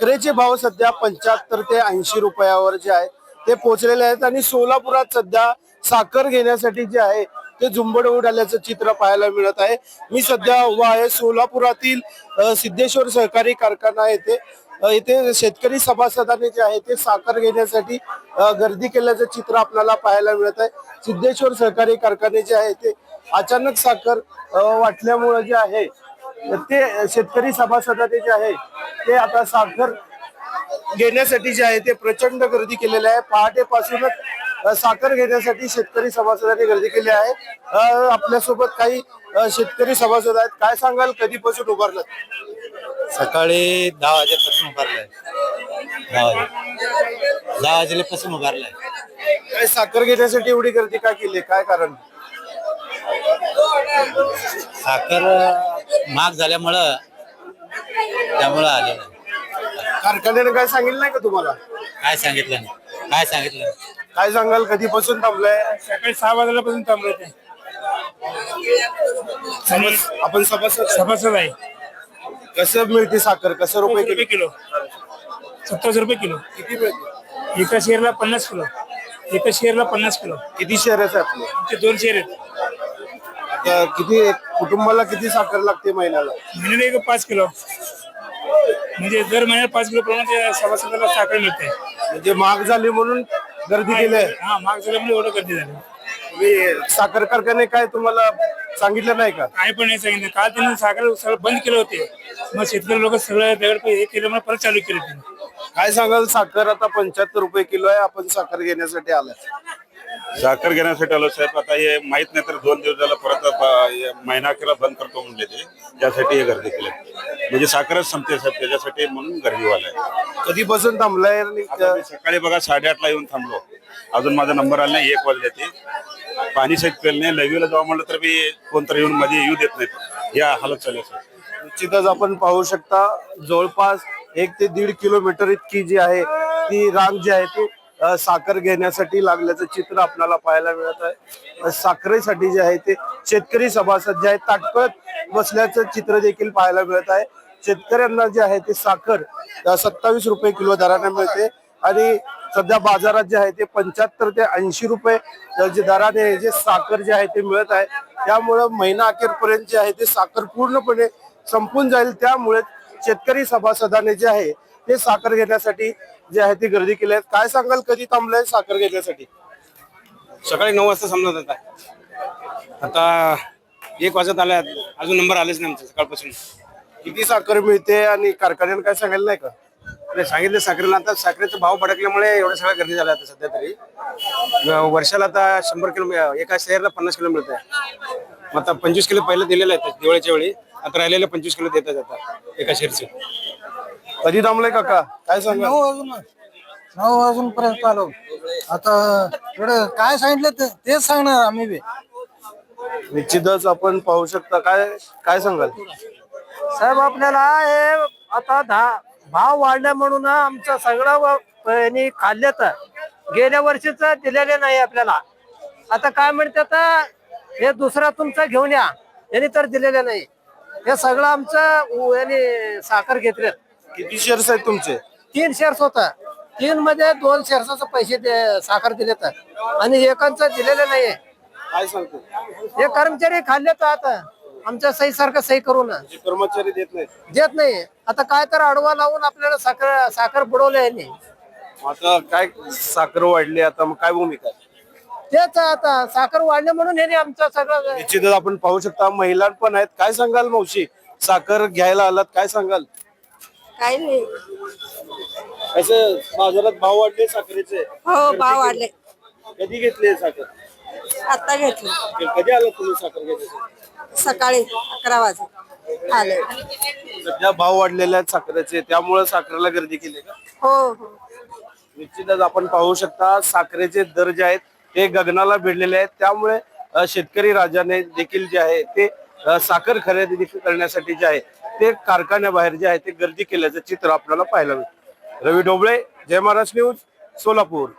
साखरेचे भाव सध्या 75 ते 80 रुपयावर जे आहे ते पोहोचलेले आहेत आणि सोलापुरात सध्या साखर घेण्यासाठी जे आहे ते झुंबड उडाल्याचं चित्र पाहायला मिळत आहे। मी सध्या उभा आहे सोलापुरातील सिद्धेश्वर सहकारी कारखाना येथे। इथे शेतकरी सभासदांनी जे आहे ते साखर घेण्यासाठी गर्दी केल्याचं चित्र आपल्याला पाहायला मिळत आहे। सिद्धेश्वर सहकारी कारखाने जे आहे ते अचानक साखर वाटल्यामुळे जे आहे ते शेतकरी सभासदांनी जे आहे ते आता साखर घेण्यासाठी जे आहे ते प्रचंड गर्दी केलेली आहे। पहाटेपासूनच साखर घेण्यासाठी शेतकरी सभासदांनी गर्दी केली आहे। आपल्यासोबत काही शेतकरी सभासद आहेत। काय सांगाल, कधीपासून उभारलं? सकाळी 10 वाजेपासून उभारलाय। 10 वाजेपासून उभारलाय। काय साखर घेण्यासाठी एवढी गर्दी का केली, काय कारण? साखर महाग झाल्यामुळं त्यामुळं आले नाही। कारखान्याने काय सांगितलं नाही का तुम्हाला? काय सांगितलं नाही, काय सांगितलं नाही। काय सांगाल, कधीपासून थांबलाय? सकाळी 6 वाजल्यापासून थांबलोय ते। आपण सभासद आहे। कसं मिळते साखर, कसं रुपये रुपये किलो, 27 रुपये किलो। किती मिळते? एका शेअरला 50 किलो, एका शेअरला 50 किलो। किती शेअर आहेत आपले? आमचे 2 शेअर आहेत। आता किती कुटुंबाला किती साखर लागते महिन्याला? महिन्याला एक 5 किलो, म्हणजे दर महिन्याला 5 किलो प्रमाणे सभासदाला साखर मिळते। म्हणजे महाग झाली म्हणून गर्दी केली आहे? हा, महाग झाल्यामुळे एवढं गर्दी झाली। साखर कारखाने काय तुम्हाला सांगितलं नाही का? काय पण नाही सांगितलं। काल त्यांनी साखर सगळं बंद केलं होते, मग शेतकरी लोक सगळं दगड हे केल्यामुळे परत चालू केलं त्यांनी। काय सांगाल, साखर आता 75 रुपये किलो आहे, आपण साखर घेण्यासाठी आलाय? साखर घेण्यासाठी आलो साहेब। आता हे माहित नाही तर 2 दिवस झाला परत महिना केला बंद करतो म्हणले ते, त्यासाठी हे गर्दी केली। म्हणजे साखरच संपते साहेब, त्याच्यासाठी म्हणून गर्दी व्हायला। कधीपासून थांबलाय? सकाळी बघा 8:30 ला येऊन थांबलो, अजून माझा नंबर आला नाही। 1 वाजले ते पाणी सहित पेल नाही। लघवीला जावं म्हणलं तर मी कोणतरी येऊन मध्ये येऊ देत नाहीत, या हालत चालू आहे। निश्चितच आपण पाहू शकता जवळपास 1 ते 1.5 किलोमीटर इतकी जी आहे ती रांग जी आहे ती साखर घेण्यासाठी लागल्याचं चित्र आपल्याला पाहायला मिळत आहे। साखरेसाठी जे आहे ते शेतकरी सभासद जे आहेत ताटकळत बसल्याचं चित्र देखील पाहायला मिळत आहे। शेतकऱ्यांना जे आहे ते साखर 27 रुपये किलो दराने मिळते आणि सध्या बाजारात जे आहे ते 75 ते 80 रुपये जे दराने जे साखर जे आहे ते मिळत आहे। त्यामुळे महिना अखेरपर्यंत जे आहे ते साखर पूर्णपणे संपून जाईल। त्यामुळे शेतकरी सभासदाने जे आहे ते साखर घेण्यासाठी जे आहे ती गर्दी केली आहे। काय सांगाल, कधी थांबलाय साखर घेण्यासाठी? सकाळी 9 वाजता थांबलो होता। आता 1 वाजत आलाय, अजून नंबर आलेच नाही आमचा सकाळपासून। किती साखर मिळते आणि कारखान्याने काय सांगितलं नाही का? सांगितलं साखरेला, आता साखरेचा भाव भडकल्यामुळे एवढं सगळं गर्दी झालं आता सध्या तरी। वर्षाला आता 100 किलो, एका शेअरला 50 किलो मिळत आहे। मग आता 25 किलो पहिलं दिलेलं आहे दिवाळीच्या वेळी, आता राहिलेले 25 किलो देतात आता एका शेअरचे। कधी थांबलाय काका, काय सांगा? 9 वाजून पर्यंत आलो। आता थोडं काय सांगितलं तेच सांगणार आम्ही बी। निश्चितच आपण पाहू शकता। काय सांगाल साहेब, आपल्याला हे आता भाव वाढला म्हणून आमचं सगळं खाल्ल्यात, गेल्या वर्षीच दिलेले नाही आपल्याला। आता काय म्हणतात, हे दुसरा तुमचा घेऊन या, यांनी तर दिलेले नाही। हे सगळं आमचं यांनी साखर घेतलेत। किती शेअर्स आहेत तुमचे? 3 शेअर्स होता, 3 मध्ये 2 शेअर्सचे पैसे साखर दिलेत आणि एकांचं दिलेलं नाहीये। काय सांगतो? हे कर्मचारी खाल्लेत आता आमच्या सही सारखं सही करून, कर्मचारी देत नाही। आता काय तर अडवा लावून आपल्याला साखर बुडवलं यांनी। आता काय साखर वाढली, आता मग काय भूमिका? तेच आता साखर वाढले म्हणून यांनी आमचं सगळं। निश्चितच आपण पाहू शकता महिला पण आहेत। काय सांगाल मावशी, साखर घ्यायला आलात, काय सांगाल? काही नाही। असं बाजारात भाव वाढले साखरेचे? हो, भाव वाढले। कधी घेतले साखर? आता घेतलं, कधी आलात तुम्ही साखर घेण्यासाठी? सकाळी 11 वाजता आले। सध्या भाव वाढलेले आहेत साखरेचे, त्यामुळे साखरेला गर्दी केली का? हो हो। निश्चितच आपण पाहू शकता साखरेचे दर जे आहेत ते गगनाला भिडलेले आहेत। त्यामुळे शेतकरी राजाने देखील जे आहे ते साखर खरेदी देखील करण्यासाठी जे आहे ते कारखान्याबाहेर जे आहे ते गर्दी केल्याचं चित्र आपल्याला पाहायला मिळतं। रवी ढोबळे, जय महाराष्ट्र न्यूज, सोलापूर।